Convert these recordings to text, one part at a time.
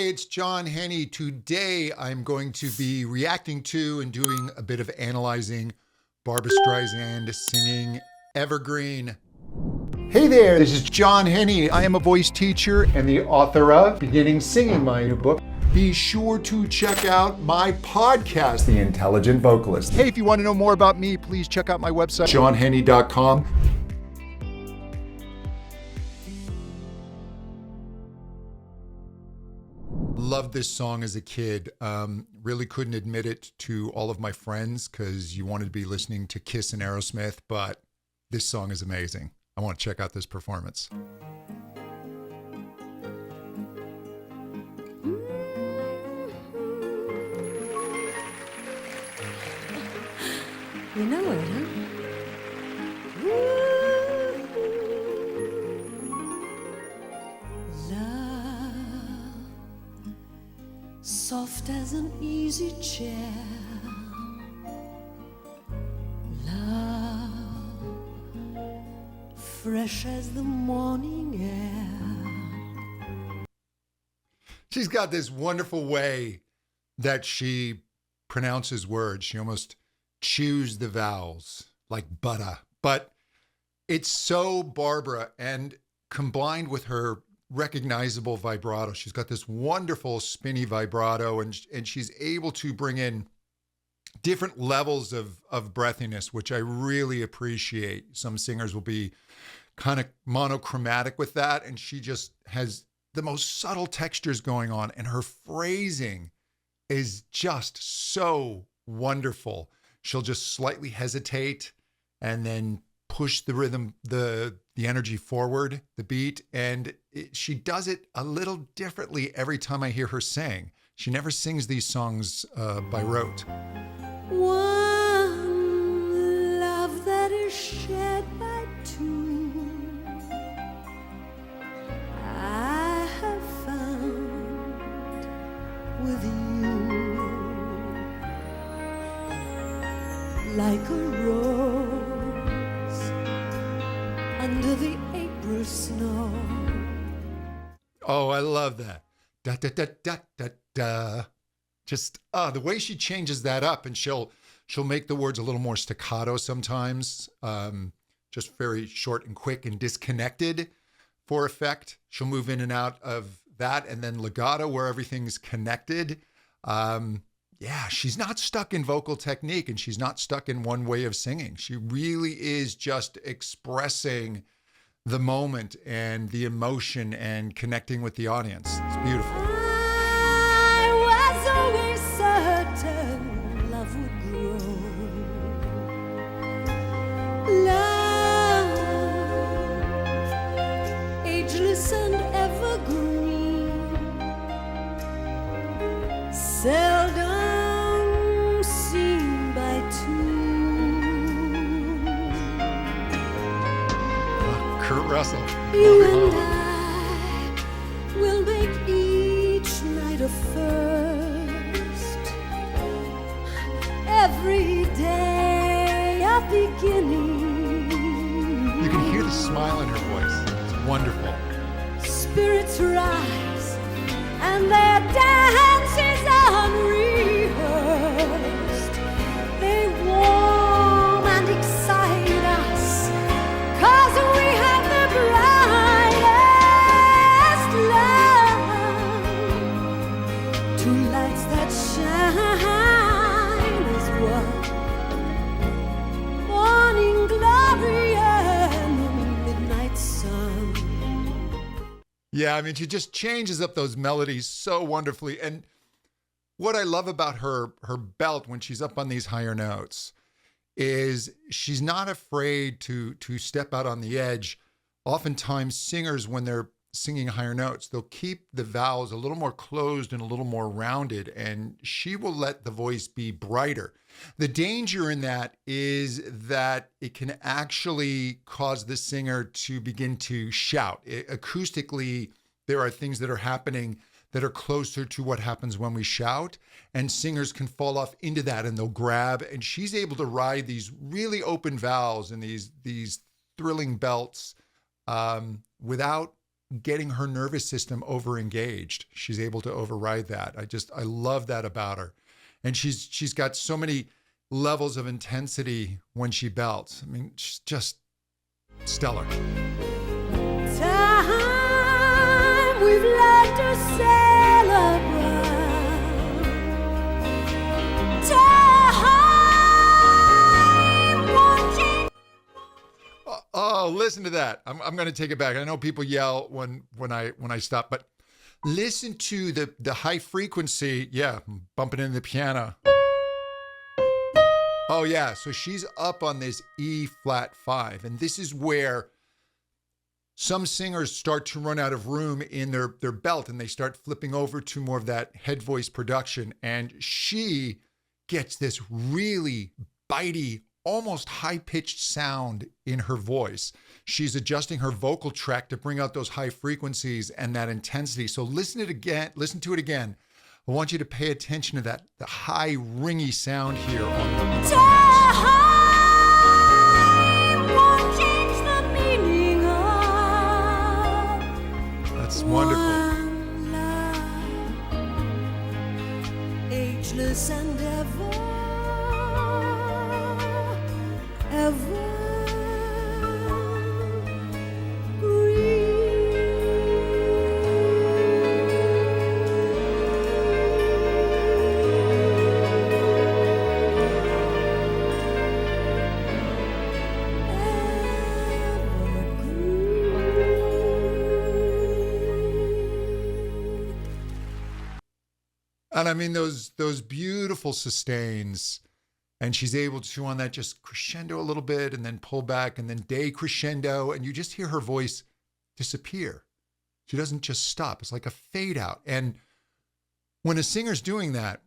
Hey, it's John Henny. Today I'm going to be reacting to and doing a bit of analyzing Barbra Streisand singing Evergreen. Hey there, this is John Henny. I am a voice teacher and the author of Beginning Singing, my new book. Be sure to check out my podcast, The Intelligent Vocalist. Hey, if you want to know more about me, please check out my website, johnhenny.com. Loved this song as a kid. Really couldn't admit it to all of my friends because you wanted to be listening to Kiss and Aerosmith, but this song is amazing. I want to check out this performance. You know it, huh? Soft as an easy chair, love, fresh as the morning air. She's got this wonderful way that she pronounces words. She almost chews the vowels like butter, but it's so Barbra, and combined with her recognizable vibrato. She's got this wonderful spinny vibrato, and she's able to bring in different levels of breathiness, which I really appreciate. Some singers will be kind of monochromatic with that, and she just has the most subtle textures going on, and her phrasing is just so wonderful. She'll just slightly hesitate and then push the rhythm, the energy forward, the beat, and she does it a little differently every time I hear her sing. She never sings these songs by rote. One love that is shared by two, I have found with you, like a rose under the April snow. Oh, I love that. Da da da da da da. Just the way she changes that up, and she'll make the words a little more staccato sometimes, just very short and quick and disconnected for effect. She'll move in and out of that, and then legato where everything's connected. Yeah, she's not stuck in vocal technique, and she's not stuck in one way of singing. She really is just expressing the moment and the emotion and connecting with the audience. It's beautiful. I was always certain love would grow. Love, ageless and evergreen, seldom seen by two. Kurt Russell. You and I will make each night a first, every day a beginning. You can hear the smile in her voice. It's wonderful. Spirits rise and their dance is unrehearsed. They warm and excite us, 'cause we have the brightest love. Two lights that shine as one, morning glory and the midnight sun. Yeah, I mean, she just changes up those melodies so wonderfully. And what I love about her belt when she's up on these higher notes is she's not afraid to step out on the edge. Oftentimes singers, when they're singing higher notes, they'll keep the vowels a little more closed and a little more rounded, and she will let the voice be brighter. The danger in that is that it can actually cause the singer to begin to shout. Acoustically, there are things that are happening that are closer to what happens when we shout, and singers can fall off into that, and they'll grab, and she's able to ride these really open vowels and these thrilling belts without getting her nervous system over-engaged. She's able to override that. I love that about her. And she's got so many levels of intensity when she belts. I mean, she's just stellar. Time we've learned to celebrate. Time watching. Oh, listen to that. I'm going to take it back. I know people yell when I stop, but listen to the high frequency. Yeah, bumping into the piano. Oh yeah, so she's up on this E flat 5, and this is where some singers start to run out of room in their belt, and they start flipping over to more of that head voice production, and she gets this really bitey, almost high-pitched sound in her voice. She's adjusting her vocal track to bring out those high frequencies and that intensity. So listen to it again. I want you to pay attention to the high, ringy sound here on the Time won't change the meaning of. That's wonderful. One love, ageless and ever And I mean, those beautiful sustains, and she's able to, on that, just crescendo a little bit and then pull back and then decrescendo, and you just hear her voice disappear. She doesn't just stop. It's like a fade out. And when a singer's doing that,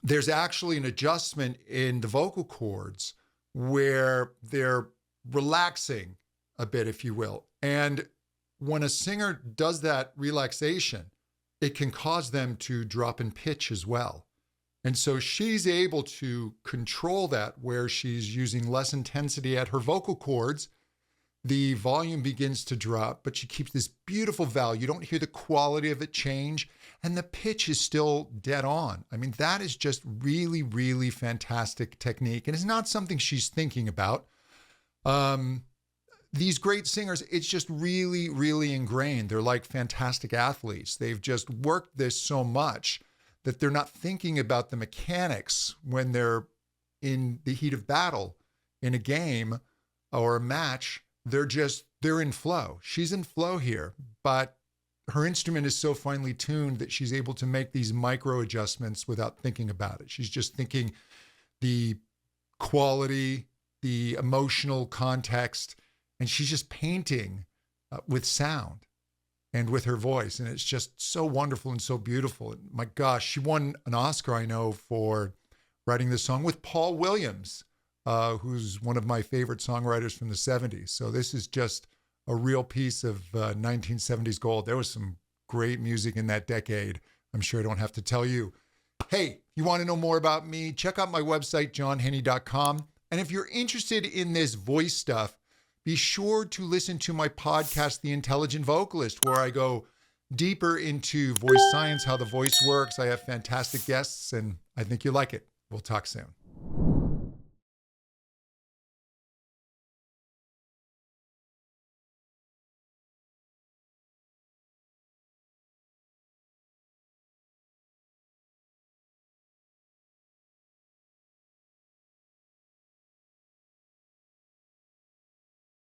there's actually an adjustment in the vocal cords where they're relaxing a bit, if you will. And when a singer does that relaxation, it can cause them to drop in pitch as well. And so she's able to control that where she's using less intensity at her vocal cords. The volume begins to drop, but she keeps this beautiful vowel. You don't hear the quality of it change, and the pitch is still dead on. I mean, that is just really, really fantastic technique. And it's not something she's thinking about. These great singers, it's just really, really ingrained. They're like fantastic athletes. They've just worked this so much that they're not thinking about the mechanics when they're in the heat of battle in a game or a match. They're in flow. She's in flow here, but her instrument is so finely tuned that she's able to make these micro adjustments without thinking about it. She's just thinking the quality, the emotional context, and she's just painting with sound and with her voice. And it's just so wonderful and so beautiful. And my gosh, she won an Oscar, I know, for writing this song with Paul Williams, who's one of my favorite songwriters from the 70s. So this is just a real piece of 1970s gold. There was some great music in that decade. I'm sure I don't have to tell you. Hey, you want to know more about me? Check out my website, johnhenny.com. And if you're interested in this voice stuff, be sure to listen to my podcast, The Intelligent Vocalist, where I go deeper into voice science, how the voice works. I have fantastic guests, and I think you like it. We'll talk soon.